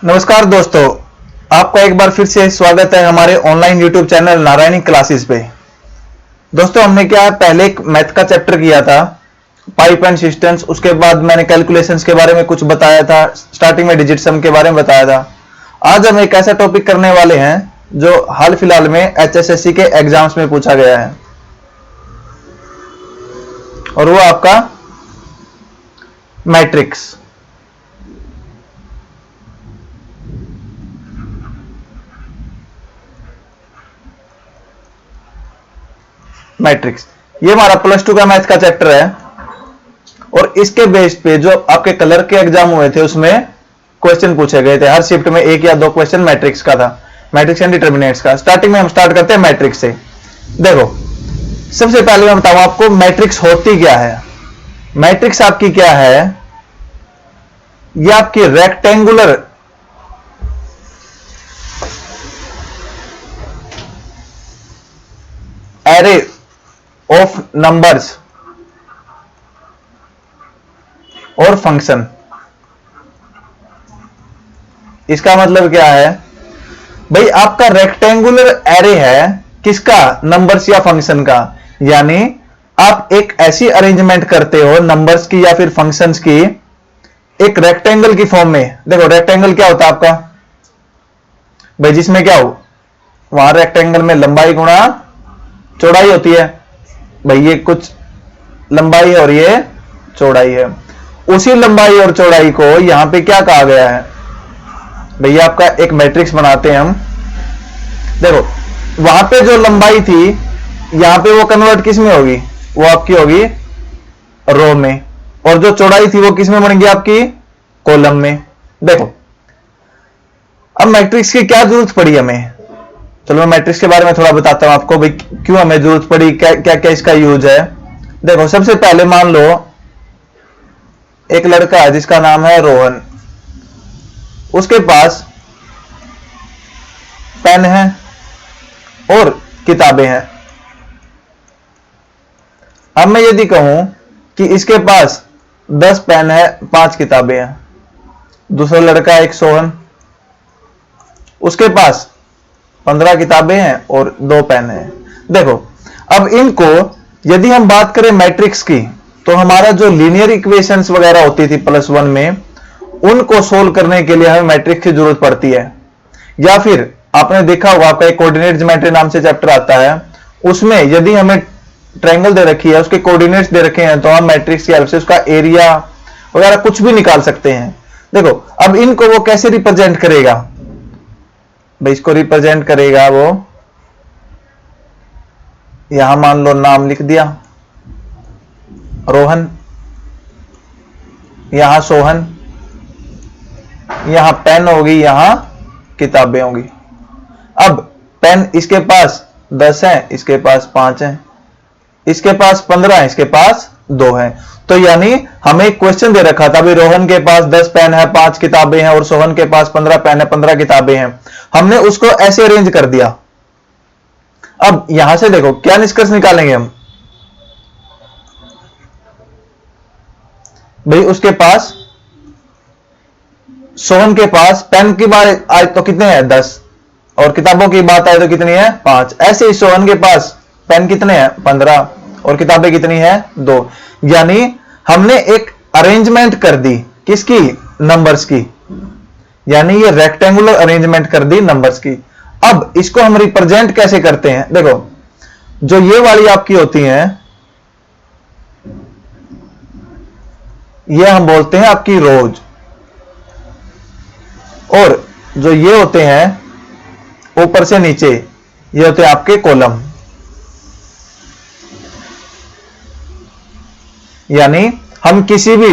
नमस्कार दोस्तों, आपका एक बार फिर से स्वागत है हमारे online YouTube channel Narayani classes पे। दोस्तों, हमने क्या पहले एक मैथ का चैप्टर किया था, पाइप एंड सिस्टम्स। उसके बाद मैंने कैलकुलेशंस के बारे में कुछ बताया था, स्टार्टिंग में डिजिट सम के बारे में बताया था। आज हम एक ऐसा टॉपिक करने वाले हैं जो हाल फिलहाल में एचएसएससी के एग्जाम्स में पूछा गया है, और वो आपका मैट्रिक्स। मैट्रिक्स ये हमारा +2 का मैथ का चैप्टर है, और इसके बेस पे जो आपके कलर के एग्जाम हुए थे उसमें क्वेश्चन पूछे गए थे। हर शिफ्ट में एक या दो क्वेश्चन मैट्रिक्स का था, मैट्रिक्स एंड डिटर्मिनेंट्स का। स्टार्टिंग में हम स्टार्ट करते हैं मैट्रिक्स से। देखो, सबसे पहले मैं बताऊं आपको मैट्रिक्स होती क्या है। मैट्रिक्स आपकी क्या है, ये आपकी रेक्टेंगुलर एरे ऑफ नंबर्स और फंक्शन। इसका मतलब क्या है भाई, आपका रेक्टेंगुलर एरे है किसका, नंबर्स या फंक्शन का। यानी आप एक ऐसी अरेंजमेंट करते हो नंबर्स की या फिर फंक्शंस की एक रेक्टेंगल की फॉर्म में। देखो, रेक्टेंगल क्या होता है आपका भाई, जिसमें क्या हो, वहां रेक्टेंगल में लंबाई गुणा चौड़ाई होती है भाई। ये कुछ लंबाई है और ये चौड़ाई है। उसी लंबाई और चौड़ाई को यहां पे क्या कहा गया है भैया, आपका एक मैट्रिक्स बनाते हैं हम। देखो, वहां पे जो लंबाई थी यहां पे वो कन्वर्ट किस में होगी, वो आपकी होगी रो में, और जो चौड़ाई थी वो किस में बनेगी, आपकी कॉलम में। देखो, अब मैट्रिक्स की क्या जरूरत पड़ी हमें, चलो मैं मैट्रिक्स के बारे में थोड़ा बताता हूं आपको भाई, क्यों हमें जरूरत पड़ी, क्या क्या क्या इसका यूज है। देखो, सबसे पहले मान लो एक लड़का है जिसका नाम है रोहन, उसके पास पेन है और किताबें हैं। अब मैं यदि कहूं कि इसके पास 10 पेन है, 5 किताबें हैं। दूसरा लड़का एक सोहन, उसके पास 15 किताबें हैं और 2 पेन हैं। देखो, अब इनको यदि हम बात करें मैट्रिक्स की, तो हमारा जो लीनियर इक्वेशंस वगैरह होती थी +1 में, उनको सोल्व करने के लिए हमें मैट्रिक्स की जरूरत पड़ती है। या फिर आपने देखा होगा, आपका एक कोऑर्डिनेट ज्योमेट्री नाम से चैप्टर आता है, उसमें यदि हमें ट्रायंगल दे रखी है, उसके कोऑर्डिनेट्स दे रखे हैं, तो हम मैट्रिक्स की हेल्प से उसका एरिया वगैरह कुछ भी निकाल सकते हैं। देखो, अब इनको वो कैसे रिप्रेजेंट करेगा भाई, इसको रिप्रेजेंट करेगा वो, यहां मान लो नाम लिख दिया रोहन, यहां सोहन, यहां पेन होगी, यहां किताबें होंगी। अब पेन इसके पास 10 है, इसके पास 5 है, इसके पास 15 है, इसके पास 2 है। तो यानी हमें एक क्वेश्चन दे रखा था भाई, रोहन के पास 10 पेन है, 5 किताबें हैं, और सोहन के पास 15 पेन है, 15 किताबें हैं। हमने उसको ऐसे अरेंज कर दिया। अब यहां से देखो क्या निष्कर्ष निकालेंगे हम भाई, उसके पास, सोहन के पास पेन की बात आए तो कितने हैं 10, और किताबों की बात आए तो कितनी है 5। ऐसे ही सोहन के पास पेन कितने हैं 15, और किताबें कितनी है 2। यानी हमने एक अरेंजमेंट कर दी किसकी, नंबर्स की। यानी ये रेक्टेंगुलर अरेंजमेंट कर दी नंबर्स की। अब इसको हम रिप्रेजेंट कैसे करते हैं, देखो, जो ये वाली आपकी होती हैं, ये हम बोलते हैं आपकी रोज, और जो ये होते हैं ऊपर से नीचे, ये होते हैं आपके कॉलम। यानी हम किसी भी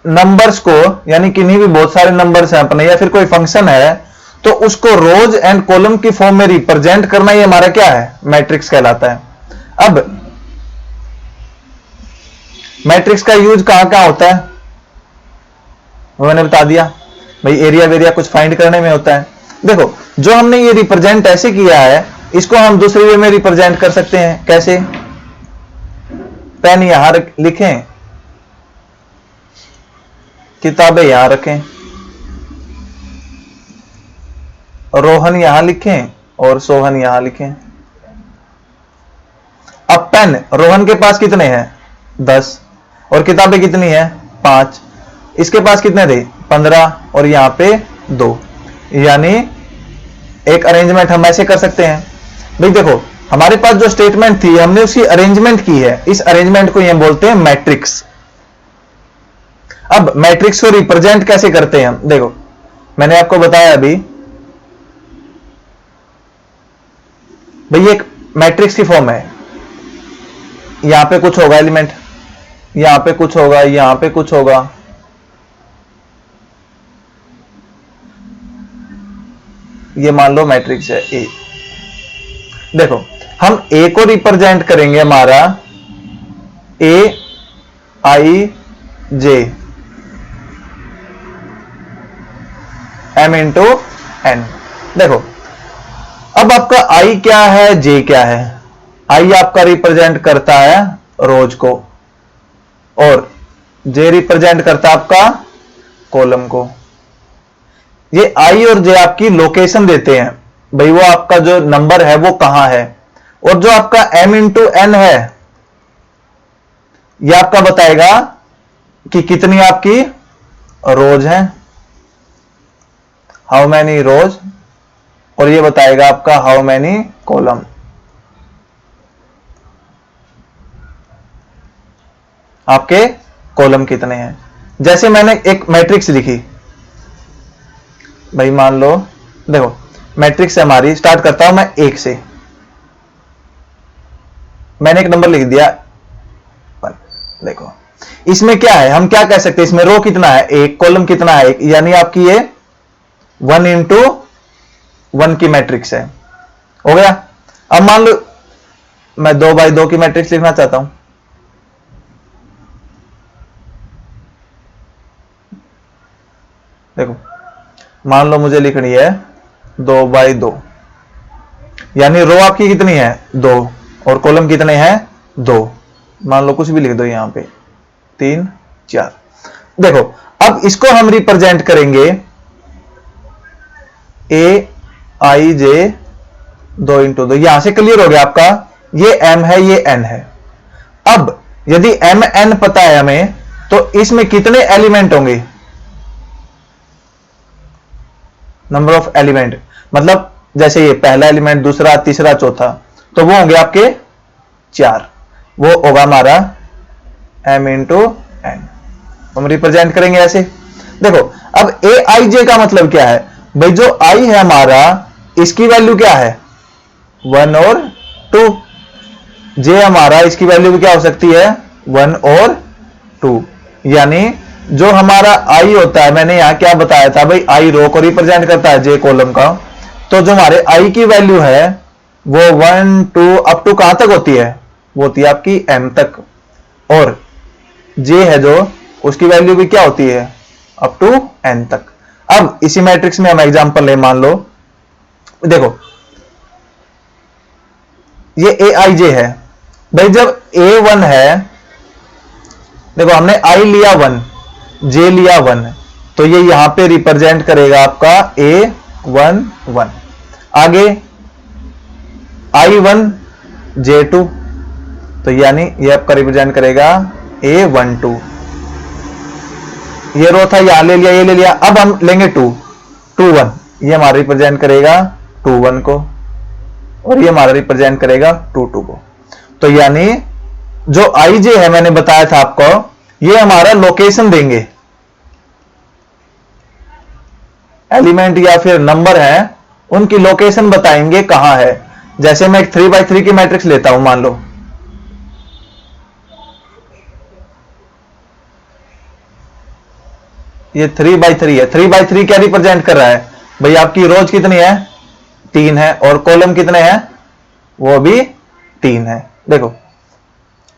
नंबर्स को, यानी किन्हीं भी बहुत सारे नंबर्स हैं अपने, या फिर कोई फंक्शन है, तो उसको रोज एंड कॉलम की फॉर्म में रिप्रेजेंट करना, ये हमारा क्या है, मैट्रिक्स कहलाता है। अब मैट्रिक्स का यूज कहां कहां होता है, वो मैंने बता दिया भाई, एरिया वेरिया कुछ फाइंड करने में होता है। देखो, जो हमने ये रिप्रेजेंट ऐसे किया है, इसको हम दूसरे वे में रिप्रेजेंट कर सकते हैं। कैसे, पेन यहां लिखें, किताबें यहां रखें, रोहन यहां लिखें और सोहन यहां लिखें। अब पेन, रोहन के पास कितने हैं 10 और किताबें कितनी है 5, इसके पास कितने थे 15 और यहां पे 2। यानी एक अरेंजमेंट हम ऐसे कर सकते हैं। भाई देखो हमारे पास जो स्टेटमेंट थी हमने उसकी अरेंजमेंट की है, इस अरेंजमेंट को हम बोलते हैं मैट्रिक्स। अब मैट्रिक्स को रिप्रेजेंट कैसे करते हैं हम, देखो मैंने आपको बताया अभी, भाई एक मैट्रिक्स की फॉर्म है, यहां पे कुछ होगा एलिमेंट, यहां पे कुछ होगा, यहां पे कुछ होगा, ये मान लो मैट्रिक्स है ए। देखो हम ए को रिप्रेजेंट करेंगे हमारा ए आई जे एम इंटू एन। देखो अब आपका आई क्या है जे क्या है, आई आपका रिप्रेजेंट करता है रोज को और जे रिप्रेजेंट करता है आपका कॉलम को। ये आई और जे आपकी लोकेशन देते हैं, भाई वो आपका जो नंबर है वो कहां है, और जो आपका एम इंटू एन है ये आपका बताएगा कि कितनी आपकी रोज है, हाउ मैनी रोज, और ये बताएगा आपका हाउ मैनी कॉलम। आपके कॉलम कितने हैं। जैसे मैंने एक मैट्रिक्स लिखी, भाई मान लो देखो मैट्रिक्स हमारी, स्टार्ट करता हूं मैं 1 से, मैंने एक नंबर लिख दिया 1। देखो इसमें क्या है, हम क्या कह सकते हैं, इसमें रो कितना है 1, कॉलम कितना है 1, यानी आपकी ये 1 इंटू 1 की मैट्रिक्स है, हो गया। अब मान लो मैं 2 बाई 2 की मैट्रिक्स लिखना चाहता हूं, देखो मान लो मुझे लिखनी है 2 बाई 2, यानी रो आपकी कितनी है 2 और कॉलम कितने हैं 2, मान लो कुछ भी लिख दो यहां पे 3 4। देखो अब इसको हम रिप्रेजेंट करेंगे ए आई जे 2 इंटू 2, यहां से क्लियर हो गया आपका, ये एम है ये एन है। अब यदि एम एन पता है हमें तो इसमें कितने एलिमेंट होंगे, नंबर ऑफ एलिमेंट, मतलब जैसे ये पहला एलिमेंट दूसरा तीसरा चौथा, तो वो होंगे आपके 4, वो होगा हमारा m इंटू एन, हम रिप्रेजेंट करेंगे ऐसे। देखो अब ए आई जे का मतलब क्या है, भाई जो आई है हमारा इसकी वैल्यू क्या है 1 और 2, जे हमारा इसकी वैल्यू भी क्या हो सकती है 1 और 2, यानी जो हमारा आई होता है, मैंने यहां क्या बताया था भाई, आई रो को रिप्रेजेंट करता है जे कॉलम का, तो जो हमारे आई की वैल्यू है वो 1 2 अप टू कहां तक होती है, वो होती है आपकी एम तक, और जे है जो उसकी वैल्यू भी क्या होती है अप टू एन तक। अब इसी मैट्रिक्स में हम एग्जांपल ले, मान लो देखो ये ए आई जे है, भाई जब ए 1 है, देखो हमने आई लिया 1 जे लिया 1, तो ये यहां पे रिप्रेजेंट करेगा आपका A11, आगे I1 J2, तो यानी ये आपका रिप्रेजेंट करेगा A12। ये रो था यहां ले लिया, ये ले लिया, अब हम लेंगे 2 1, ये हमारा रिप्रेजेंट करेगा 2 1 को, और ये हमारा रिप्रेजेंट करेगा 2 2 को। तो यानी जो आई जे है मैंने बताया था आपको, ये हमारा लोकेशन देंगे, एलिमेंट या फिर नंबर है उनकी लोकेशन बताएंगे कहां है। जैसे मैं एक 3 बाई 3 की मैट्रिक्स लेता हूं, मान लो ये 3 बाई 3 है, 3 बाई 3 क्या रिप्रेजेंट कर रहा है भाई, आपकी रोज कितनी है 3 है, और कॉलम कितने हैं वो भी 3 है। देखो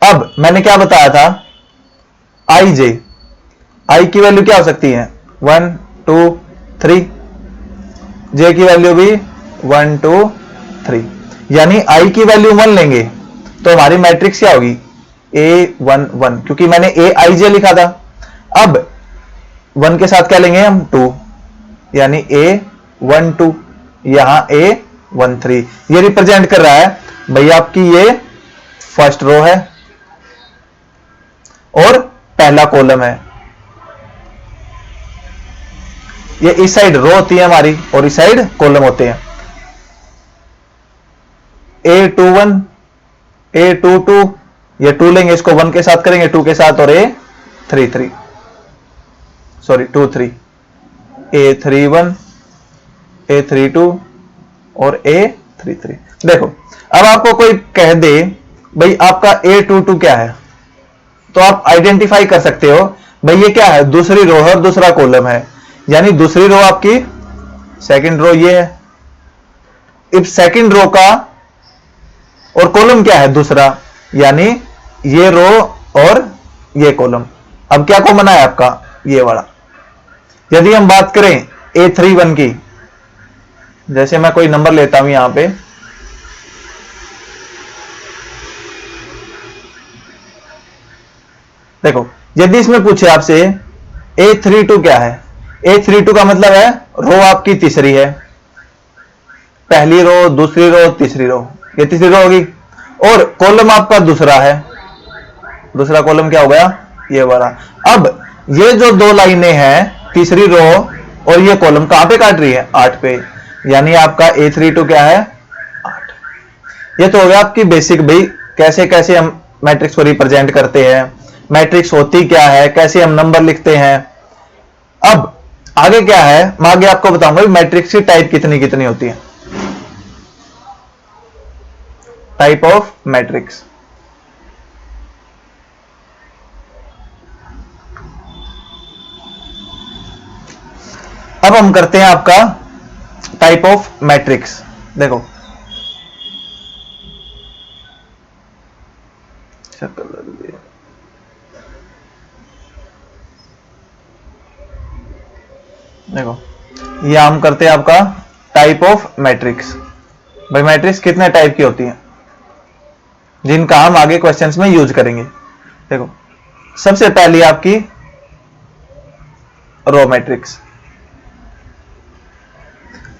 अब मैंने क्या बताया था, आई जे, आई की वैल्यू क्या हो सकती है 1 2 3, जे की वैल्यू भी 1 2 3, यानी आई की वैल्यू 1 लेंगे तो हमारी मैट्रिक्स क्या होगी A11, क्योंकि मैंने ए आई जे लिखा था। अब 1 के साथ क्या लेंगे हम 2, यानी A12, यहां A13, ये रिप्रेजेंट कर रहा है भाई आपकी ये फर्स्ट रो है और पहला कॉलम है। ये इस साइड रो होती है हमारी और इस साइड कॉलम होते हैं। A21, A22, ये 2 लेंगे, इसको 1 के साथ करेंगे, 2 के साथ, और A33, सॉरी 23, A31, A32 और A33। देखो अब आपको कोई कह दे भाई आपका A22 क्या है, तो आप आइडेंटिफाई कर सकते हो भाई ये क्या है, दूसरी रो है और दूसरा कॉलम है, यानी दूसरी रो आपकी सेकंड रो ये है। इस सेकंड रो का और कॉलम क्या है, दूसरा, यानी ये रो और ये कॉलम। अब क्या कॉमन है आपका, ये वाला। यदि हम बात करें A31 की, जैसे मैं कोई नंबर लेता हूं यहां पे, देखो यदि इसमें पूछे आपसे A32 क्या है, A32 का मतलब है रो आपकी तीसरी है, पहली रो, दूसरी रो, तीसरी रो, ये तीसरी रो होगी, और कॉलम आपका दूसरा है, दूसरा कॉलम क्या हो गया, ये वाला। अब ये जो दो लाइनें हैं, तीसरी रो और ये कॉलम कहां पे काट रही है, 8 पे, यानी आपका A32 क्या है, 8। ये तो हो गया आपकी बेसिक भाई कैसे कैसे हम मैट्रिक्स को रिप्रेजेंट करते हैं, मैट्रिक्स होती क्या है, कैसे हम नंबर लिखते हैं। अब आगे क्या है, मैं आगे आपको बताऊंगा मैट्रिक्स की टाइप कितनी कितनी होती है, टाइप ऑफ मैट्रिक्स। अब हम करते हैं आपका टाइप ऑफ मैट्रिक्स। देखो देखो ये हम करते हैं आपका टाइप ऑफ मैट्रिक्स। भाई मैट्रिक्स कितने टाइप की होती है, जिनका हम आगे क्वेश्चंस में यूज करेंगे। देखो सबसे पहली आपकी रो मैट्रिक्स,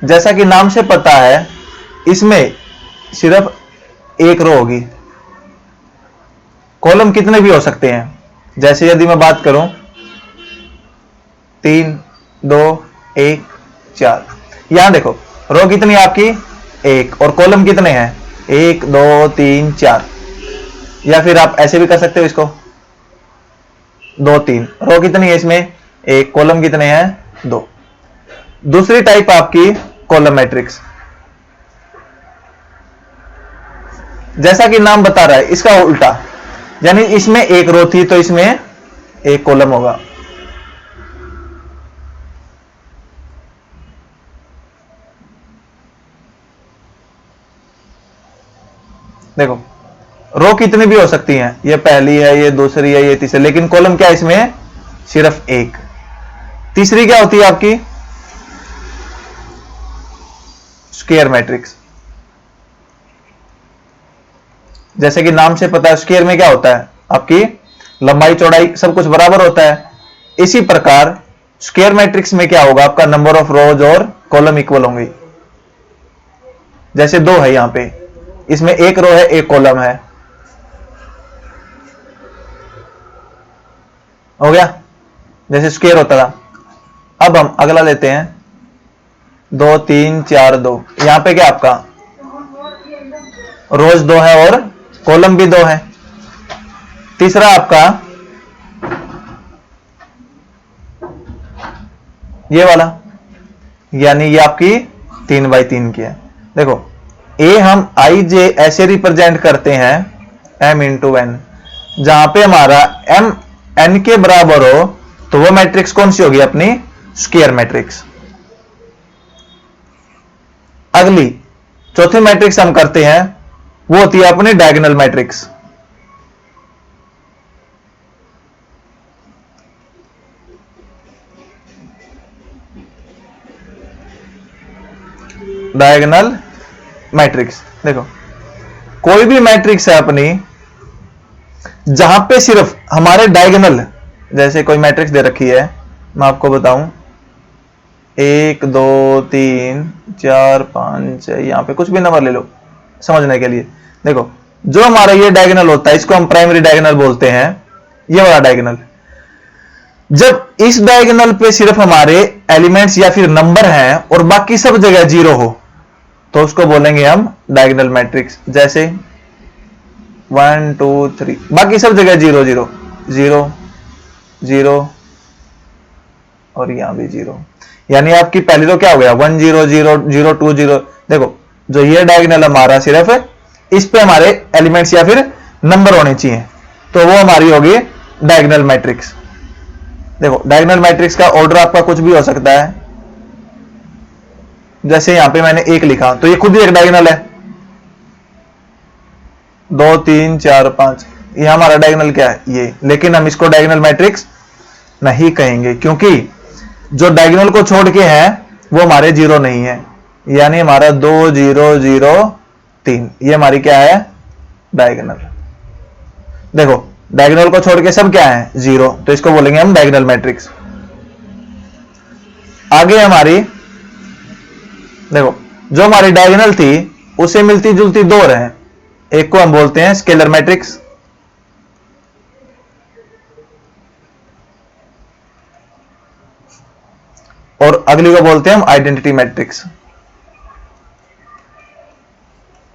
जैसा कि नाम से पता है इसमें सिर्फ एक रो होगी, कॉलम कितने भी हो सकते हैं। जैसे यदि मैं बात करूं 3, 2, 1, 4, यहां देखो रो कितनी आपकी, एक, और कॉलम कितने हैं, 1, 2, 3, 4। या फिर आप ऐसे भी कर सकते हो इसको, 2, 3, रो कितनी है इसमें, एक, कॉलम कितने हैं, 2। दूसरी टाइप आपकी कॉलम मैट्रिक्स, जैसा कि नाम बता रहा है इसका उल्टा, यानी इसमें एक रो थी तो इसमें एक कॉलम होगा। देखो रो कितनी भी हो सकती हैं, ये पहली है, ये दूसरी है, ये तीसरी, लेकिन कॉलम क्या है इसमें, सिर्फ एक। तीसरी क्या होती है आपकी, स्क्वायर मैट्रिक्स। जैसे कि नाम से पता है स्क्वायर में क्या होता है, आपकी लंबाई चौड़ाई सब कुछ बराबर होता है। इसी प्रकार स्क्वायर मैट्रिक्स में क्या होगा, आपका नंबर ऑफ रोज और कॉलम इक्वल होंगे। जैसे 2 है यहां पे, इसमें एक रो है एक कॉलम है, हो गया जैसे स्क्वायर होता था। अब हम अगला लेते हैं 2, 3, 4, 2, यहां पे क्या आपका रोज 2 है और कॉलम भी 2 है। तीसरा आपका ये वाला, यानी ये आपकी 3x3 की है। देखो ए हम आई जे ऐसे रिप्रेजेंट करते हैं m इंटू एन, जहां पे हमारा m n के बराबर हो तो वो मैट्रिक्स कौन सी होगी, अपनी स्क्वायर मैट्रिक्स। अगली चौथी मैट्रिक्स हम करते हैं वो होती है अपनी डायगोनल मैट्रिक्स। डायगोनल मैट्रिक्स, देखो कोई भी मैट्रिक्स है अपनी जहां पे सिर्फ हमारे डायगोनल, जैसे कोई मैट्रिक्स दे रखी है मैं आपको बताऊं 1 2 3 4 5 6, यहां पे कुछ भी नंबर ले लो समझने के लिए। देखो जो हमारा ये डायगोनल होता है इसको हम प्राइमरी डायगोनल बोलते हैं, ये वाला डायगोनल। जब इस डायगोनल पे सिर्फ हमारे एलिमेंट्स या फिर नंबर हैं और बाकी सब जगह जीरो हो तो उसको बोलेंगे हम डायगोनल मैट्रिक्स। जैसे 1 2 3 बाकी सब जगह 0 0 0 0 और यहां भी 0, यानी आपकी पहली तो क्या हो गया 1 0 0 0 2 0। देखो जो ये डायगोनल हमारा सिर्फ इस पे हमारे एलिमेंट्स या फिर नंबर होने चाहिए तो वो हमारी होगी डायगोनल मैट्रिक्स। देखो डायगोनल मैट्रिक्स का ऑर्डर आपका कुछ भी हो सकता है, जैसे यहां पे मैंने 1 लिखा तो ये खुद ही एक डायगोनल है। 2 3 4 5 ये हमारा डायगोनल क्या है ये, लेकिन हम इसको डायगोनल मैट्रिक्स नहीं कहेंगे क्योंकि जो डायगोनल को छोड़ के है वो हमारे जीरो नहीं है, यानी हमारा 2 0 0 3 ये हमारी क्या है डायगोनल। देखो डायगोनल को छोड़ के सब क्या है जीरो, तो इसको बोलेंगे हम डायगोनल मैट्रिक्स। आगे हमारी देखो जो हमारी डायगोनल थी उसे मिलती जुलती दो रहे, एक को हम बोलते हैं स्केलर मैट्रिक्स और अगली को बोलते हैं हम आइडेंटिटी मैट्रिक्स।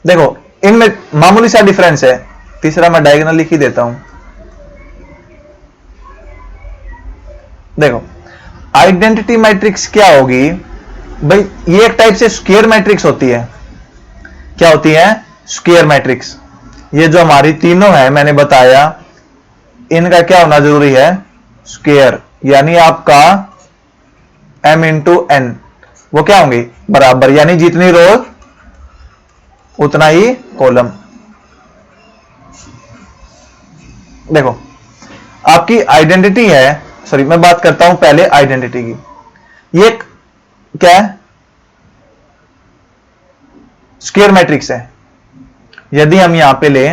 देखो इनमें मामूली सा डिफरेंस है, तीसरा मैं डायगोनल लिख ही देता हूं। देखो आइडेंटिटी मैट्रिक्स क्या होगी भाई, ये एक टाइप से स्क्वायर मैट्रिक्स होती है। क्या होती है स्क्वायर मैट्रिक्स। ये जो हमारी तीनों है मैंने बताया इनका क्या होना जरूरी है स्क्वायर, यानी आपका m इंटू एन वो क्या होंगे बराबर, यानी जितनी रो उतना ही कॉलम। देखो आपकी आइडेंटिटी है, सॉरी मैं बात करता हूं पहले आइडेंटिटी की। ये क्या है स्क्वायर मैट्रिक्स है। यदि हम यहां पे ले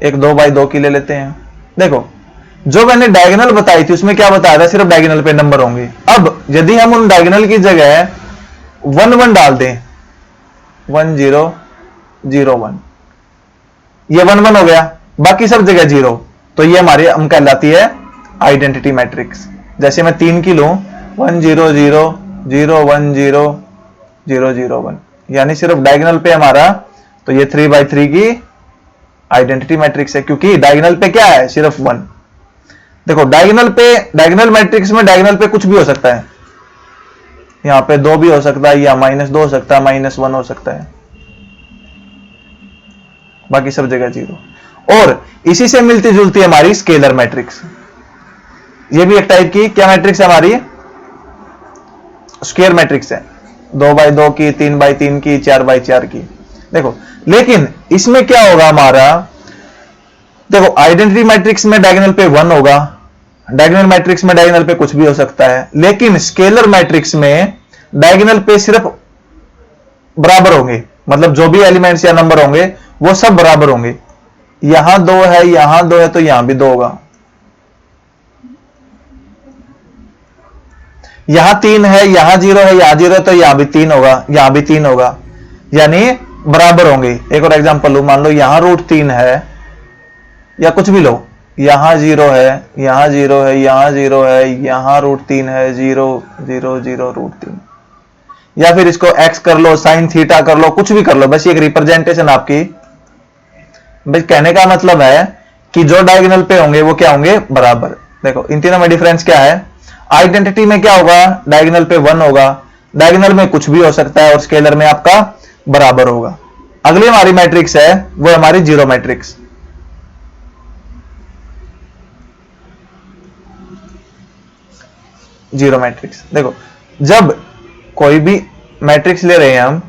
एक 2 बाई 2 की ले लेते हैं। देखो जो मैंने डायगोनल बताई थी उसमें क्या बताया था सिर्फ डायगोनल पे नंबर होंगे। अब यदि हम उन डायगोनल की जगह 1 1 डाल दें 1 0 0 1, ये 1 1 हो गया, बाकी सब जगह 0, तो ये हमारी हम कहलाती है आइडेंटिटी मैट्रिक्स। जैसे मैं 3 की लूं 1 0 0 0 1 0 0 0 1, यानी सिर्फ डायगोनल पे हमारा तो ये 3 बाई 3 की आइडेंटिटी मैट्रिक्स है क्योंकि डायगोनल पे क्या है सिर्फ 1। देखो डायगोनल पे डायगोनल मैट्रिक्स में डायगोनल पे कुछ भी हो सकता है, यहां पे 2 भी हो सकता है या -2 हो सकता है -1 हो सकता है, बाकी सब जगह 0। और इसी से मिलती जुलती हमारी स्केलर मैट्रिक्स, ये भी एक टाइप की क्या मैट्रिक्स है हमारी स्क्वायर मैट्रिक्स है। 2 बाई 2 की 3 बाई 3 की 4 बाई 4 की। देखो लेकिन इसमें क्या होगा हमारा, देखो आइडेंटिटी मैट्रिक्स में डायगोनल पे 1 होगा, डायगोनल मैट्रिक्स में डायगोनल पे कुछ भी हो सकता है, लेकिन स्केलर मैट्रिक्स में डायगोनल पे सिर्फ बराबर होंगे, मतलब जो भी एलिमेंट्स या नंबर होंगे वो सब बराबर होंगे। यहां 2 है यहां 2 है तो यहां भी 2 होगा, यहां 3 है यहां 0 है यहां 0 है तो यहां भी 3 होगा यहां भी 3 होगा, यानी बराबर होंगे। एक और एग्जांपल लो, मान लो यहां √3 है या कुछ भी लो, यहां 0 है यहां 0 है यहां 0 है यहां √3 है 0 0 0 √3, या फिर इसको x कर लो साइन थीटा कर लो कुछ भी कर लो, बस ये एक रिप्रेजेंटेशन आपकी। बस कहने का मतलब है कि जो डायगोनल पे होंगे वो क्या होंगे बराबर। देखो इन तीनों में डिफरेंस क्या है, आइडेंटिटी में क्या होगा डायगोनल पे 1 होगा, डायगोनल में कुछ भी हो सकता है और स्केलर में आपका बराबर होगा। अगली हमारी मैट्रिक्स है वो हमारी जीरो मैट्रिक्स। जीरो मैट्रिक्स देखो जब कोई भी मैट्रिक्स ले रहे हैं हम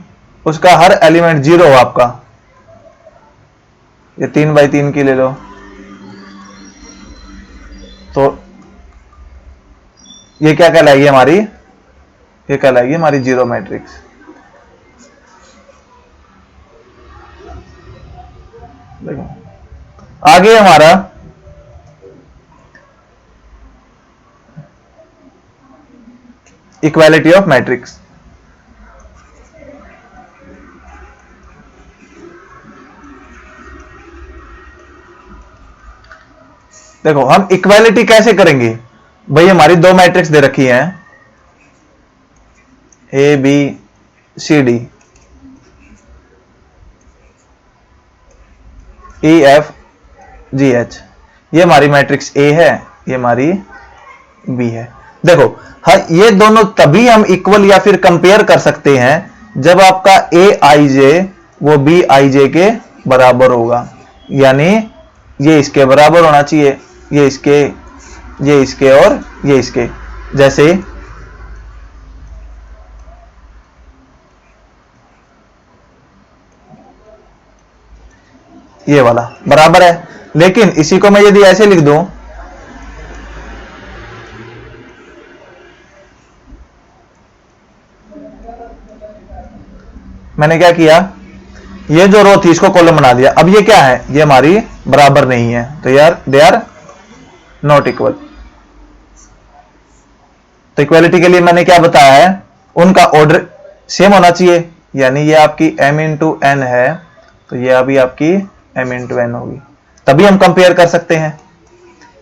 उसका हर एलिमेंट 0 हो आपका, ये 3 बाई 3 की ले लो तो ये क्या कहलाएगी हमारी, ये कहलाएगी हमारी जीरो मैट्रिक्स। देखो आगे हमारा इक्वालिटी ऑफ मैट्रिक्स। देखो हम इक्वालिटी कैसे करेंगे भाई, हमारी दो मैट्रिक्स दे रखी हैं A B C D, E F G H, ये हमारी मैट्रिक्स ए है, ये हमारी बी है। देखो हाँ, ये दोनों तभी हम इक्वल या फिर कंपेयर कर सकते हैं जब आपका ए आई जे वो बी आई जे के बराबर होगा, यानी ये इसके बराबर होना चाहिए, ये इसके और ये इसके। जैसे ये वाला बराबर है, लेकिन इसी को मैं यदि ऐसे लिख दूं, मैंने क्या किया, ये जो रो थी इसको कॉलम बना दिया। अब ये क्या है, ये हमारी बराबर नहीं है, तो यार दे आर नॉट इक्वल। तो इक्वालिटी के लिए मैंने क्या बताया है, उनका ऑर्डर सेम होना चाहिए, यानी ये आपकी m इंटू एन है तो ये अभी आपकी m इंटू एन होगी, तभी हम कंपेयर कर सकते हैं।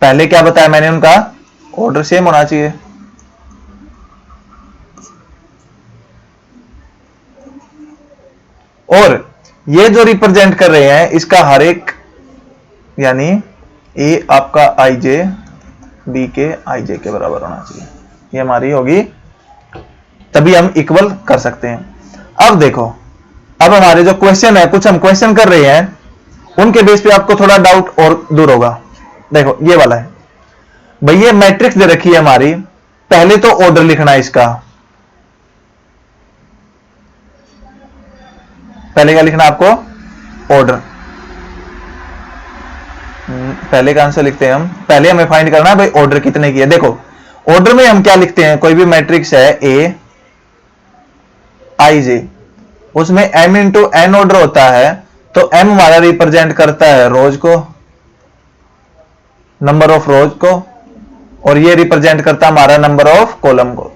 पहले क्या बताया मैंने, उनका ऑर्डर सेम होना चाहिए। और ये जो रिप्रेजेंट कर रहे हैं इसका हर एक, यानी ए आपका आई जे बी के आई जे के बराबर होना चाहिए, ये हमारी होगी, तभी हम इक्वल कर सकते हैं। अब देखो, अब हमारे जो क्वेश्चन है, कुछ हम क्वेश्चन कर रहे हैं, उनके बेस पे आपको थोड़ा डाउट और दूर होगा। देखो ये वाला है भाई, ये मैट्रिक्स दे रखी है हमारी, पहले तो ऑर्डर लिखना है इसका, पहले क्या लिखना आपको, ऑर्डर। पहले का आंसर लिखते हैं हम, पहले हमें फाइंड करना है भाई ऑर्डर कितने की है। देखो ऑर्डर में हम क्या लिखते हैं, कोई भी मैट्रिक्स है ए आई जे, उसमें m इंटू एन ऑर्डर होता है, तो m हमारा रिप्रेजेंट करता है रोज को, नंबर ऑफ रोज को, और ये रिप्रेजेंट करता है हमारा नंबर ऑफ कॉलम को।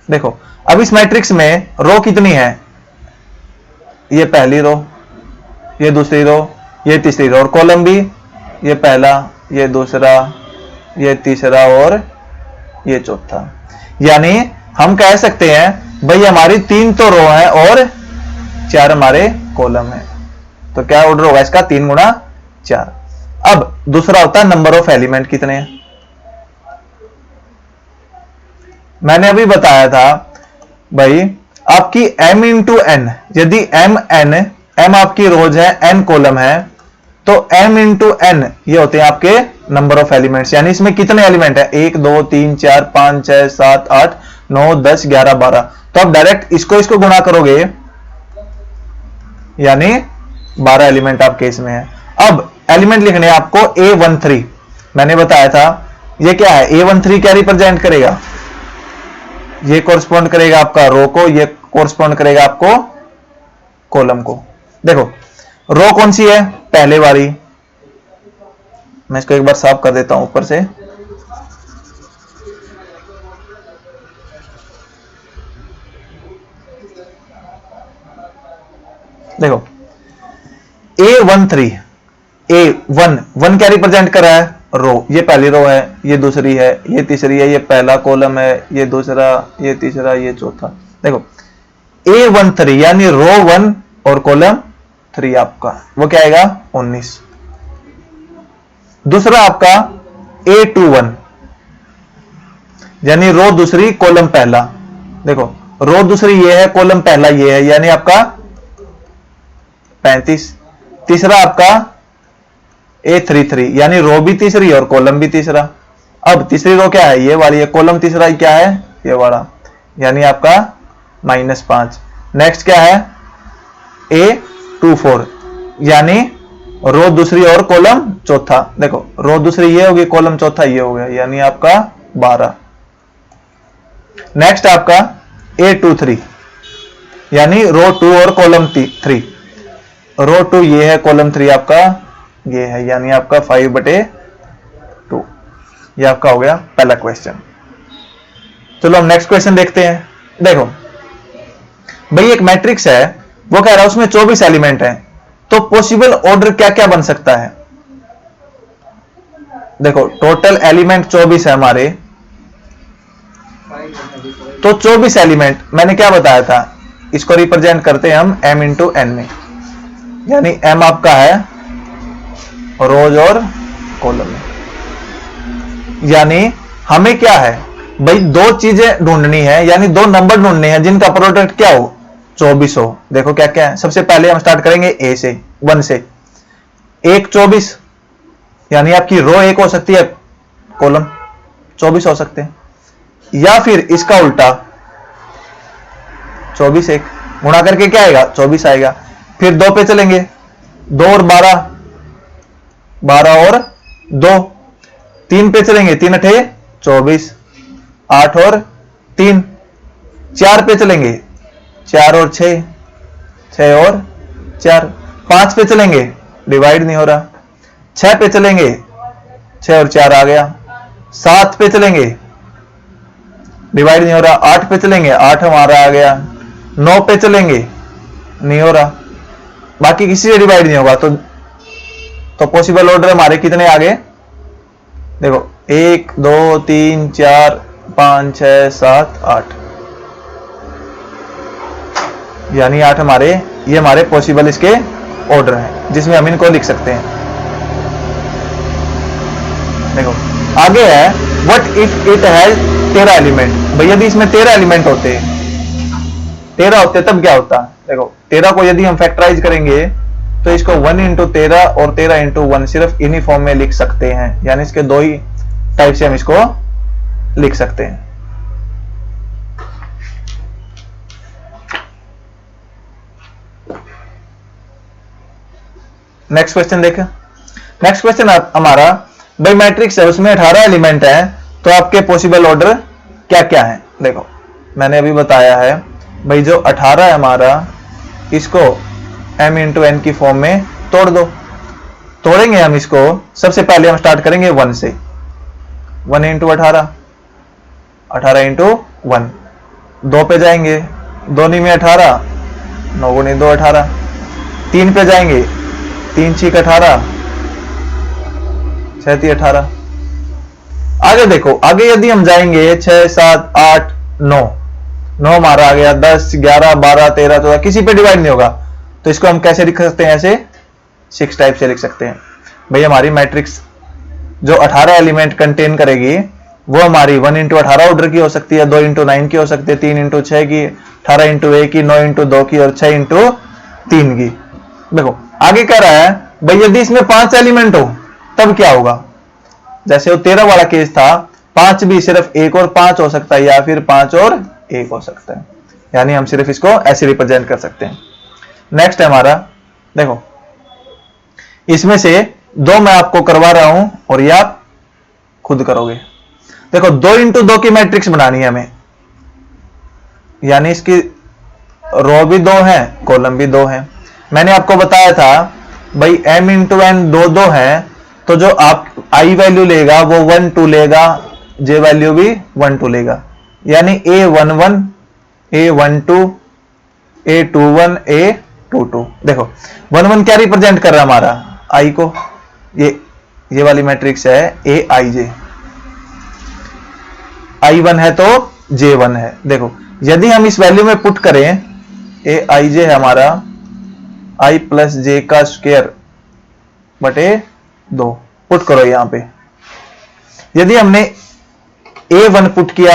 देखो अब इस मैट्रिक्स में रो कितनी है, ये पहली रो, ये दूसरी रो, ये तीसरी रो, और कॉलम भी, ये पहला, ये दूसरा, ये तीसरा और ये चौथा। यानी हम कह सकते हैं भाई हमारी 3 तो रो है और 4 हमारे कॉलम है, तो क्या ऑर्डर होगा इसका, 3 गुणा 4। अब दूसरा होता है नंबर ऑफ एलिमेंट कितने हैं। मैंने अभी बताया था भाई आपकी m इंटू एन, यदि m आपकी रोज है, n कॉलम है, तो m इंटू एन ये होते हैं आपके नंबर ऑफ एलिमेंट्स, यानी इसमें कितने एलिमेंट है, 1 2 3 4 5 6 7 8 9 10 11 12। तो आप डायरेक्ट इसको गुणा करोगे, यानी 12 एलिमेंट आपके इसमें है। अब एलिमेंट लिखने हैं आपको A13, मैंने बताया था ये क्या है, A13 क्या रिप्रेजेंट करेगा, ये कोरस्पॉन्ड करेगा आपका रो को, ये कोरस्पॉन्ड करेगा आपको कॉलम को। देखो रो कौन सी है, पहले वाली, मैं इसको एक बार साफ कर देता हूं ऊपर से। देखो A13, A1 क्या रिप्रेजेंट कर रहा है, रो, ये पहली रो है, ये दूसरी है, ये तीसरी है, ये पहला कॉलम है, ये दूसरा, ये तीसरा, ये चौथा। देखो A13 यानी रो 1 और कॉलम 3 आपका वो क्या आएगा, 19। दूसरा आपका A21 यानी रो दूसरी कॉलम पहला, देखो रो दूसरी ये है, कॉलम पहला ये है, यानी आपका 35। तीसरा आपका A33 यानी रो भी तीसरी और कॉलम भी तीसरा। अब तीसरी रो क्या है, ये वाली है, कॉलम तीसरा क्या है, ये वाला, यानी आपका -5। नेक्स्ट क्या है A24 यानी रो दूसरी और कॉलम चौथा, देखो रो दूसरी ये होगी, कॉलम चौथा ये हो गया, यानी आपका 12। नेक्स्ट आपका A23 यानी रो 2 और कॉलम 3, रो 2 ये है, कॉलम 3 आपका ये है, यानी आपका 5/2। ये आपका हो गया पहला क्वेश्चन। चलो हम नेक्स्ट क्वेश्चन देखते हैं। देखो भाई एक मैट्रिक्स है, वो कह रहा है उसमें 24 एलिमेंट हैं, तो पॉसिबल ऑर्डर क्या क्या बन सकता है। देखो टोटल एलिमेंट 24 है हमारे, तो 24 एलिमेंट मैंने क्या बताया था, इसको रिप्रेजेंट करते हैं हम m इंटू एन में, यानी m आपका है रोज और कॉलम में। यानी हमें क्या है भाई, दो चीजें ढूंढनी है, यानी दो नंबर ढूंढने हैं जिनका प्रोडक्ट क्या हो 24 हो। देखो क्या क्या है, सबसे पहले हम स्टार्ट करेंगे a से 1 से। 1 24, यानी आपकी रो 1 हो सकती है, कॉलम 24 हो सकते हैं, या फिर इसका उल्टा 24 1 गुणा करके क्या आएगा 24 आएगा। फिर 2 पे चलेंगे, 2 और 12, 12 और 2। 3 पे चलेंगे, 3 अठे 24, 8 और 3। 4 पे चलेंगे, 4 और 6, 6 और 4। 5 पे चलेंगे, डिवाइड नहीं हो रहा। 6 पे चलेंगे, 6 और 4 आ गया। 7 पे चलेंगे, डिवाइड नहीं हो रहा। 8 पे चलेंगे, 8 हमारा आ गया। 9 पे चलेंगे, नहीं हो रहा। बाकी किसी से डिवाइड नहीं होगा, तो पॉसिबल ऑर्डर हमारे कितने आ गए, देखो 1 2 3 4 5 6 7 8, यानी 8 हमारे, ये हमारे पॉसिबल इसके ऑर्डर हैं जिसमें हम इनको लिख सकते हैं। देखो आगे है, what if it has 13 element. भैया यदि इसमें 13 एलिमेंट होते, 13 होते तब क्या होता। देखो 13 को यदि हम फैक्टराइज करेंगे तो इसको 1 इंटू 13 और 13 इंटू 1 सिर्फ इन्हीं फॉर्म में लिख सकते हैं, यानी इसके दो ही टाइप से हम इसको लिख सकते हैं। नेक्स्ट क्वेश्चन देखें। नेक्स्ट क्वेश्चन हमारा, भाई मैट्रिक्स है उसमें 18 एलिमेंट है, तो आपके पॉसिबल ऑर्डर क्या क्या है। देखो मैंने अभी बताया है भाई, जो 18 है हमारा, इसको m इंटू एन की फॉर्म में तोड़ दो। तोड़ेंगे हम इसको, सबसे पहले हम स्टार्ट करेंगे 1 से। 1 इंटू 18, 18 इंटू 1। 2 पे जाएंगे, 2 में 18, 9 गुणी 2 18। 3 पे जाएंगे, 3 6 18, 6 3 18। आगे देखो, आगे यदि हम जाएंगे 6 7 8 9, 9 हमारा आ गया। 10 11 12 13 14, किसी पे डिवाइड नहीं होगा, तो इसको हम कैसे लिख सकते हैं, ऐसे 6 टाइप से लिख सकते हैं। भाई हमारी मैट्रिक्स जो 18 एलिमेंट कंटेन करेगी, वो हमारी 1 इंटू 18 ऑर्डर की हो सकती है, 2 इंटू 9 की हो सकती है, 3 इंटू 6 की, 18 इंटू 1 की, 9 इंटू 2 की और 6 इंटू 3 की। देखो आगे कह रहा है भाई यदि इसमें 5 एलिमेंट हो तब क्या होगा। जैसे वो 13 वाला केस था, 5 भी सिर्फ 1 और 5 हो सकता है, या फिर 5 और 1 हो सकता है, यानी हम सिर्फ इसको ऐसे रिप्रेजेंट कर सकते हैं। नेक्स्ट है हमारा, देखो इसमें से 2 मैं आपको करवा रहा हूं और ये आप खुद करोगे। देखो 2 इंटू 2 की मैट्रिक्स बनानी है हमें, यानी इसकी रो भी 2 है, कॉलम भी 2 है। मैंने आपको बताया था भाई m इंटू एन 2 2 है, तो जो आप i वैल्यू लेगा वो 1 2 लेगा, j वैल्यू भी 1 2 लेगा, यानी a11 a12 a21 a22। देखो 1 1 क्या रिप्रेजेंट कर रहा है हमारा, i को, ये वाली मैट्रिक्स है a i j। i1 है तो j1 है। देखो यदि हम इस वैल्यू में पुट करें, a i j है हमारा i प्लस j का स्क्वायर बटे 2, पुट करो यहां पे। यदि हमने a1 पुट किया,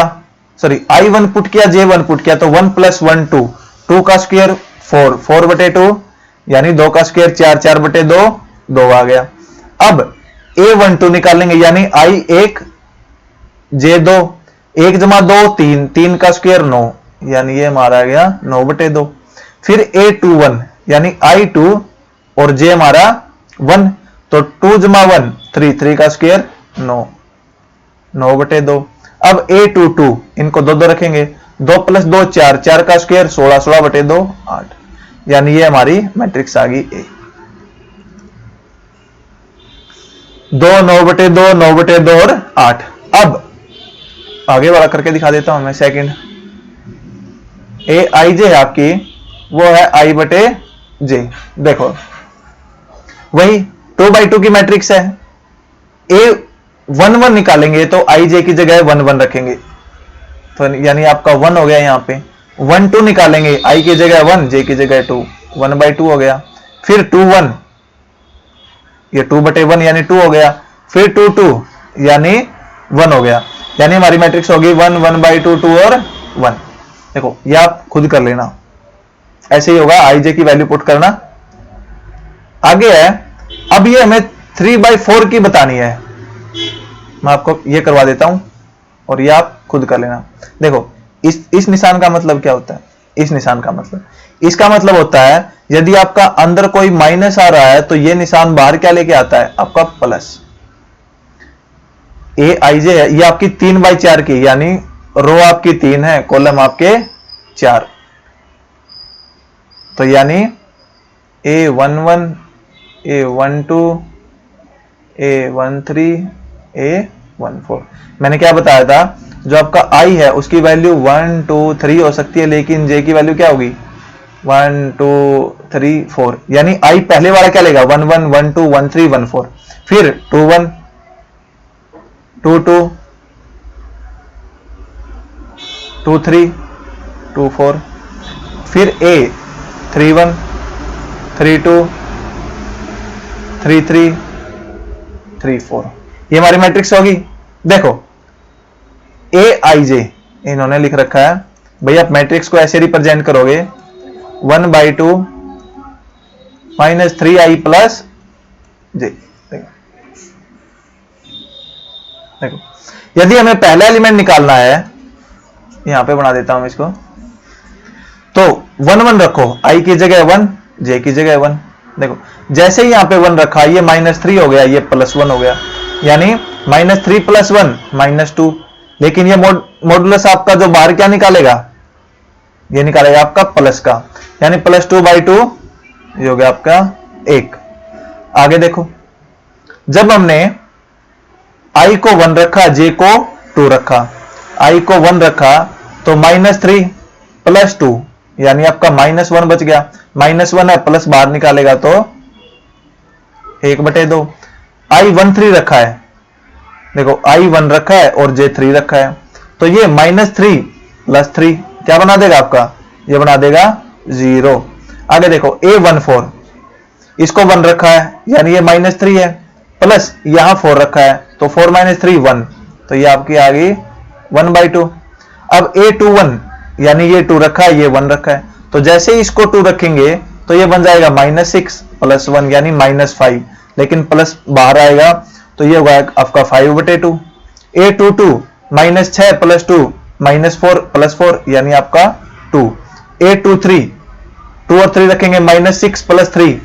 सॉरी i1 पुट किया, j1 पुट किया, तो 1 प्लस 1 2, 2 का स्क्वायर 4, 4 बटे 2, यानी 2 का स्क्वायर 4, 4 बटे 2 2 आ गया। अब a12 निकालेंगे, यानी i1 j2, 1 जमा 2 3, 3 का स्क्वायर 9, यानी ये हमारा आ गया 9 बटे 2। फिर a21 यानी i2 और j हमारा 1, तो 2 जमा 1 3, 3 का स्क्वायर 9, 9 बटे 2। अब a22 इनको 2 2 रखेंगे, 2 प्लस 2 4, 4 का स्क्वायर 16, 16 बटे 2 8, यानी ये हमारी मैट्रिक्स आ गई A। 2 9/2 9/2 और 8। अब आगे वाला करके दिखा देता हूं मैं। सेकंड ए आई जे है आपकी, वो है आई बटे जे। देखो वही 2/2 की मैट्रिक्स है। ए 1 1 निकालेंगे तो आई जे की जगह 1 1 रखेंगे, तो यानी आपका 1 हो गया। यहां पे 1 2 निकालेंगे, आई की जगह 1 जे की जगह 2, 1/2 हो गया। फिर 2 1, ये 2/1 यानी 2 हो गया। फिर 2 2 यानी 1 हो गया। यानी हमारी मैट्रिक्स होगी 1 1/2 2 और 1। देखो ये आप खुद कर लेना, ऐसे ही होगा। आई जे की वैल्यू पुट करना। आगे है, अब ये हमें 3/4 की बतानी है। मैं आपको ये करवा देता हूं और ये आप खुद कर लेना। देखो इस निशान का मतलब क्या होता है? इस निशान का मतलब, इसका मतलब होता है यदि आपका अंदर कोई माइनस आ रहा है तो ये निशान बाहर क्या लेके आता है? आपका प्लस। ए आई जे है, ये आपकी 3/4 की, यानी रो आपकी 3 है, कॉलम आपके 4। तो यानी A11 A12 A13 A14। मैंने क्या बताया था? जो आपका I है उसकी वैल्यू 1 2 3 हो सकती है, लेकिन J की वैल्यू क्या होगी? 1 2 3 4। यानी I पहले वाला क्या लेगा? 1 1 1 2 1 3 1 4। फिर 2 1 2 2 2 3 2 4। फिर A 3 1 3 2 3 3 3 4। ये हमारी मैट्रिक्स होगी। देखो ए आई जे इन्होंने लिख रखा है। भैया आप मैट्रिक्स को ऐसे रिप्रेजेंट करोगे 1/2 -3i प्लस जे। देखो यदि हमें पहला एलिमेंट निकालना है, यहां पे बना देता हूं इसको, तो 1 1 रखो, i की जगह 1 j की जगह 1। देखो जैसे ही यहां पे 1 रखा, ये -3 हो गया, ये +1 हो गया, यानी -3 + 1 -2। लेकिन ये मॉडुलस आपका जो बाहर क्या निकालेगा? ये निकालेगा आपका प्लस का, यानी +2/2 ये हो गया आपका 1। आगे देखो, जब हमने i को 1 रखा, j को 2 रखा, i को 1 रखा तो -3 + 2 यानी आपका -1 बच गया। -1 है, प्लस बाहर निकालेगा तो 1/2। i 1 3 रखा है, देखो i 1 रखा है और j 3 रखा है, तो ये -3 + 3 क्या बना देगा आपका? ये बना देगा 0। आगे देखो A14, इसको 1 रखा है, यानी ये -3 है, प्लस यहां 4 रखा है, तो 4 - 3 1, तो ये आपकी आ गई 1/2। अब A21, यानी ये 2 रखा है, ये 1 रखा है, तो जैसे ही इसको 2 रखेंगे तो ये बन जाएगा -6 + 1 यानी -5, लेकिन प्लस बाहर आएगा तो ये होगा आपका 5/2। A22 -6 + 2 -4 + 4 यानी आपका 2। A23 2 और 3 रखेंगे, -6 + 3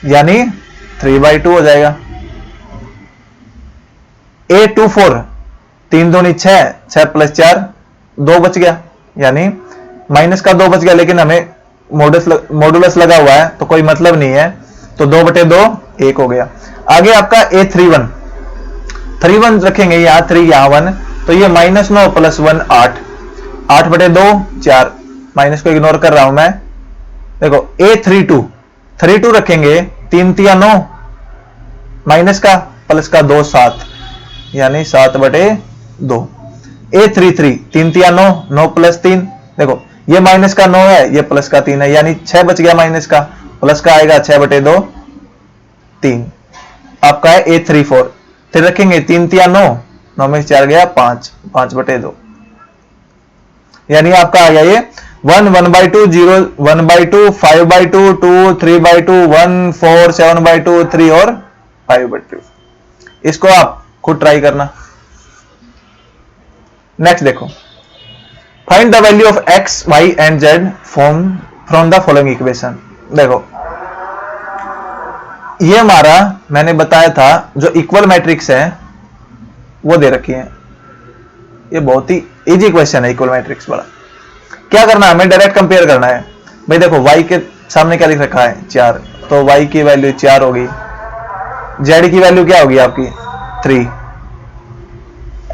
यानी 3/2 हो जाएगा। A24 3 दूनी 6, 6 + 4 2 बच गया, यानी माइनस का 2 बच गया, लेकिन हमें मॉडुलस लगा हुआ है तो कोई मतलब नहीं है, तो 2/2 1 हो गया। आगे आपका A31 31 रखेंगे, यहां 3 यहां 1, तो ये -9 + 1 8, 8/2 4, माइनस को इग्नोर कर रहा हूं मैं। देखो A32 रखेंगे, 3 3 9, माइनस का प्लस का 2 7 यानी 7/2। A33 3 3 9, 9 + 3, देखो ये माइनस का 9 है, ये प्लस का 3 है, यानी 6 बच गया, माइनस का प्लस का आएगा 6/2 3। आपका है A34, फिर रखेंगे 3 3 9, 9 में 4 गया 5, 5/2, यानी आपका आ गया ये 1 1/2 0 1/2 5/2 2 3/2 1 4 7/2 3 और 5/2। इसको आप खुद ट्राई करना। नेक्स्ट देखो, find the value of x, y and z from the following equation. देखो ये हमारा मैंने बताया था जो इक्वल मैट्रिक्स है वो दे रखी है। ये बहुत ही इजी क्वेश्चन है इक्वल मैट्रिक्स वाला। क्या करना है, हमें डायरेक्ट कंपेयर करना है। भाई देखो y के सामने क्या लिख रखा है 4, तो y की वैल्यू 4 होगी, जेड की वैल्यू क्या होगी आपकी 3,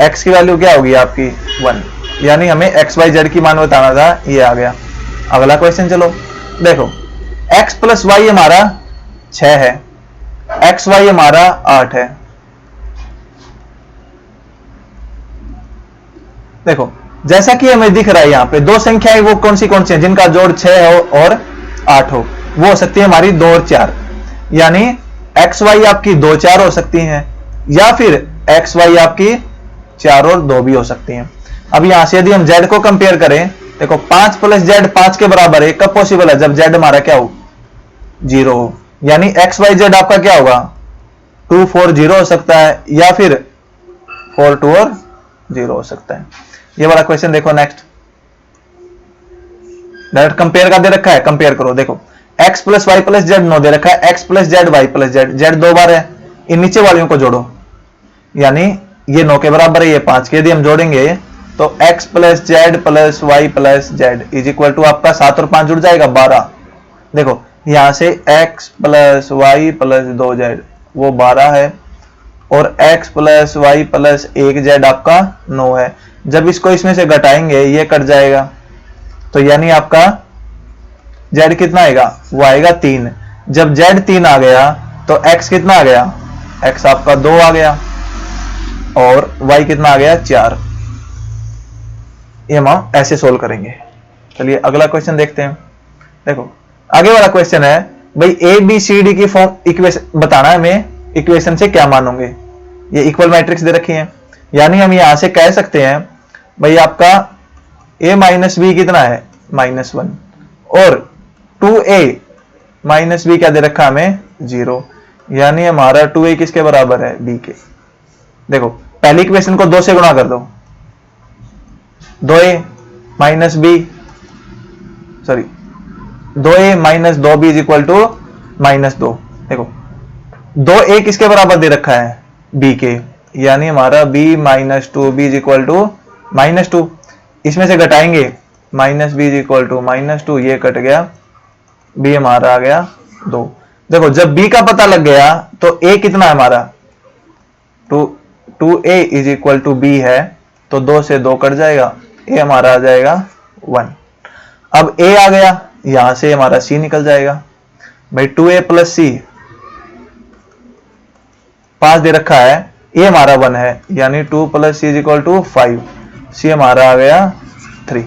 एक्स की वैल्यू क्या होगी आपकी 1, यानी हमें एक्स वाई जेड की मान बताना था, ये आ गया। अगला क्वेश्चन चलो देखो, एक्स प्लस वाई हमारा 6 है, एक्स वाई हमारा 8 है। देखो जैसा कि हमें दिख रहा है यहां पे दो संख्याएं वो कौन सी है जिनका जोड़ 6 हो और 8 हो, वो हो सकती है हमारी 2 और 4, यानी एक्स वाई आपकी 2 4 हो सकती हैं, या फिर एक्स वाई आपकी 4 और 2 भी हो सकती हैं। अब यहां से यदि हम जेड को कंपेयर करें, देखो 5 प्लस जेड 5 के बराबर है, कब पॉसिबल है जब जेड हमारा क्या हो 0 हो, यानी एक्स वाई जेड आपका क्या होगा 2 4 0 हो सकता है, या फिर 4 2 और 0 हो सकता है। ये वाला क्वेश्चन देखो नेक्स्ट, डायरेक्ट कंपेयर का दे रखा है, कंपेयर करो। देखो x plus Y plus Z 9 दे रखा है, x plus Z Y plus Z, Z 2 बार है, इन नीचे वालियों को जोड़ो, यानी ये 9 के बराबर है, ये 5 के, यदि हम जोड़ेंगे तो x plus Z plus Y plus Z is equal to आपका 7 और 5 जुड़ जाएगा 12। देखो यहां से x plus Y plus 2 Z वो 12 है, और x plus Y plus 1 Z आपका 9 है। जब इसको इसमें से घटाएंगे ये कट जाएगा, तो यानी आपका z कितना आएगा, वो आएगा 3। जब z 3 आ गया तो x कितना आ गया, x आपका 2 आ गया, और y कितना आ गया 4। ये हम ऐसे सोल्व करेंगे। चलिए अगला क्वेश्चन देखते हैं। देखो आगे वाला क्वेश्चन है भाई ए बी सी डी की फॉर्म इक्वेशन बताना है हमें, इक्वेशन से क्या मानोगे। ये इक्वल मैट्रिक्स दे रखी है, यानी हम यहां से कह सकते हैं भाई आपका a माइनस बी कितना है -1, और 2a माइनस बी क्या दे रखा हमें 0, यानी हमारा 2a किसके बराबर है b के। देखो पहली इक्वेशन को 2 से गुणा कर दो, 2a minus B, sorry 2a minus 2b is equal to -2। देखो 2a किसके बराबर दे रखा है b के, यानी हमारा b minus 2b is equal to -2। इसमें से घटाएंगे -b इज इक्वल टू -2, ये कट गया, b हमारा आ गया 2। देखो जब b का पता लग गया तो a कितना है हमारा 2a is equal to b है, तो 2 से 2 कट जाएगा, a हमारा आ जाएगा 1। अब a आ गया, यहां से हमारा c निकल जाएगा भाई 2a प्लस c 5 दे रखा है, a हमारा 1 है, यानी 2 plus c is equal to 5, c हमारा आ गया 3।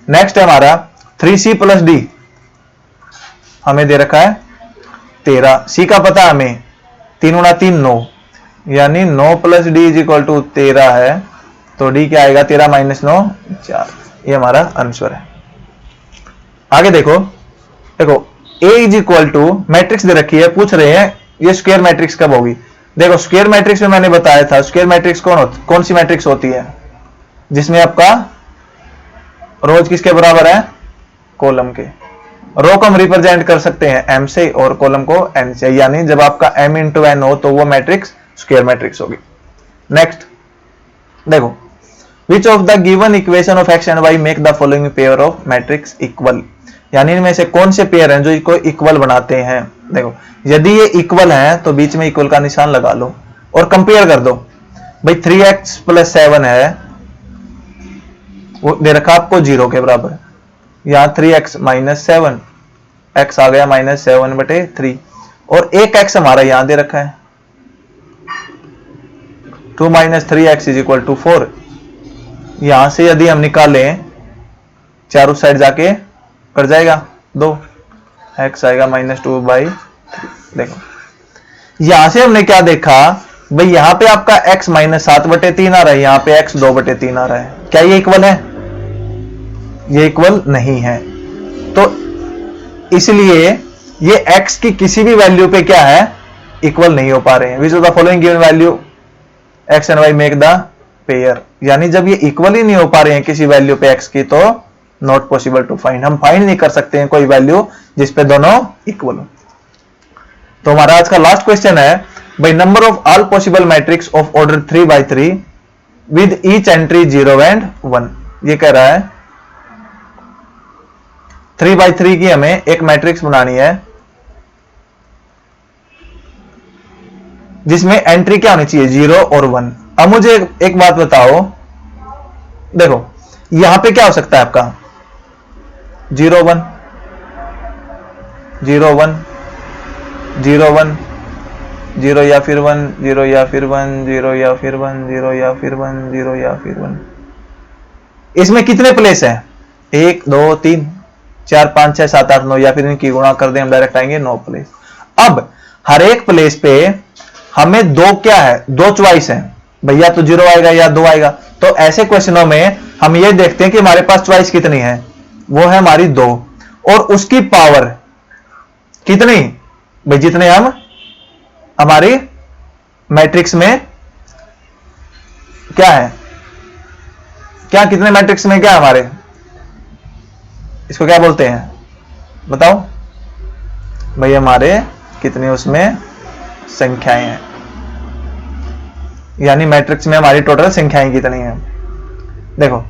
नेक्स्ट है हमारा 3c प्लस d, हमें दे रखा है 13, c का पता हमें 3 गुणा 3 9, यानी 9 plus D is equal to 13 है, तो d क्या आएगा 13 माइनस 9 4, ये हमारा आंसर है। आगे देखो, देखो a is equal to matrix दे रखी है, पूछ रहे हैं ये स्क्वायर मैट्रिक्स कब होगी। देखो स्क्वायर मैट्रिक्स में मैंने बताया था, स्क्वायर मैट्रिक्स कौन सी मैट्रिक्स होती है जिसमें आपका रोज किसके बराबर है कॉलम के। रो को हम रिप्रेजेंट कर सकते हैं m से और कॉलम को n से, यानी जब आपका m इंटू n हो तो वो मैट्रिक्स स्क्वायर मैट्रिक्स होगी। नेक्स्ट देखो, which of the given equation of x and y make the following pair of matrix equal, यानी इनमें से कौन से पेयर हैं जो इसको इक्वल बनाते हैं। देखो यदि ये इक्वल है तो बीच में इक्वल का निशान लगा लो और कंपेयर कर दो। भाई 3x प्लस 7 है, वो दे रखा आपको 0 के बराबर, यहां 3x माइनस 7, x आ गया -7/3, और एक x हमारा यहां दे रखा है 2 minus 3x is equal to 4। यहां से यदि हम निकालें चारों साइड जाके कर जाएगा 2, x आएगा -2/3। देखो यहां से हमने क्या देखा भाई, यहां पे आपका x -7/3 आ रहा है, यहां पे x 2/3 आ रहा है, क्या ये इक्वल है, ये इक्वल नहीं है। तो इसलिए ये x की किसी भी वैल्यू पे क्या है इक्वल नहीं हो पा रहे हैं। Which of the following given value x and y make the pair, यानी जब ये इक्वल ही नहीं हो पा रहे हैं किसी वैल्यू पे x की, तो नॉट पॉसिबल टू फाइंड, हम फाइंड नहीं कर सकते हैं कोई वैल्यू जिसपे दोनों इक्वल हो। तो हमारा आज का लास्ट क्वेश्चन है भाई, number of all possible matrix of order 3/3 with each entry 0 and 1। ये कह रहा है 3/3 की हमें एक मैट्रिक्स बनानी है, जिसमें एंट्री क्या होनी चाहिए, 0 और 1। अब मुझे एक बात बताओ, देखो यहां पे क्या हो सकता है आपका, 0 1 0 1 0 1 0 या फिर 1 0 या फिर 1 0 या फिर 1 0 या फिर 1 0 या फिर 1। इसमें कितने प्लेस है, 1 2 3 4 5 6 7 8 9, या फिर इनकी गुणा कर दें हम डायरेक्ट आएंगे 9 प्लेस। अब हर एक प्लेस पे हमें दो क्या है, दो चॉइस है, भैया तो 0 आएगा या 2 आएगा। तो ऐसे क्वेश्चनों में हम ये देखते हैं कि हमारे पास चॉइस कितनी है, वो है हमारी 2, और उसकी पावर कितनी भाई, जितने हम हमारी मैट्रिक्स में क्या है, क्या कितने मैट्रिक्स में क्या है हमारे, इसको क्या बोलते हैं बताओ भाई, हमारे कितनी उसमें संख्याएं हैं, यानी मैट्रिक्स में हमारी टोटल संख्याएं कितनी हैं। देखो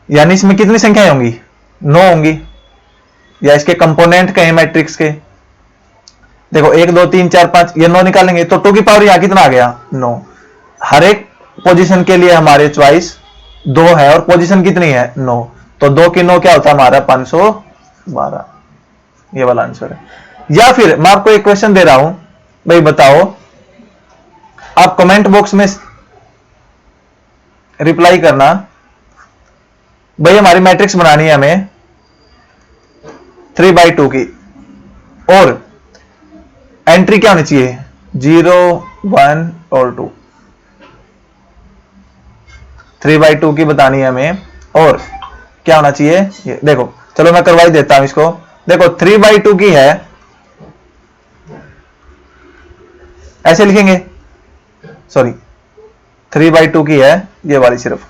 यानी इसमें कितनी संख्याएं होंगी, 9 होंगी, या इसके कंपोनेंट कहें मैट्रिक्स के। देखो 1 2 3 4 5 ये 9 निकालेंगे तो 2 की पावर यहां कितना आ गया, 9। हर एक पोजीशन के लिए हमारे चॉइस 2 है और पोजीशन कितनी है, 9। तो 2 की 9 क्या होता है हमारा, 512, ये वाला आंसर है। या फिर मैं आपको एक क्वेश्चन दे रहा हूं, भाई बताओ, आप कमेंट बॉक्स में रिप्लाई करना, भाई हमारी मैट्रिक्स बनानी है हमें 3/2 की, और एंट्री क्या होनी चाहिए, 0 1 और 2। 3/2 की बतानी है हमें, और क्या होना चाहिए, ये देखो, चलो मैं करवा ही देता हूं इसको। देखो 3/2 की है, ऐसे लिखेंगे, सॉरी 3/2 की है ये वाली सिर्फ,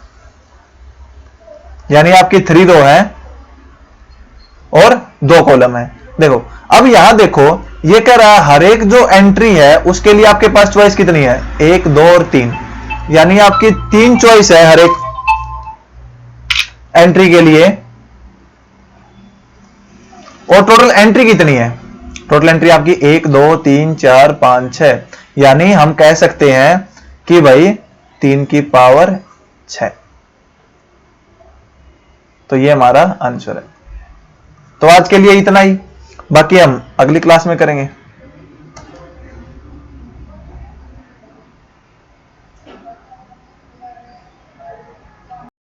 यानी आपकी 3 रो है और 2 कॉलम है। देखो अब यहां देखो, ये कह रहा है हर एक जो एंट्री है उसके लिए आपके पास चॉइस कितनी है, 1 2 और 3, यानी आपकी 3 चॉइस है हर एक एंट्री के लिए। और टोटल एंट्री कितनी है, टोटल एंट्री आपकी 1 2 3 4 5 6, यानी हम कह सकते हैं कि भाई 3 की पावर 6। तो ये हमारा आंसर है। तो आज के लिए इतना ही, बाकी हम अगली क्लास में करेंगे।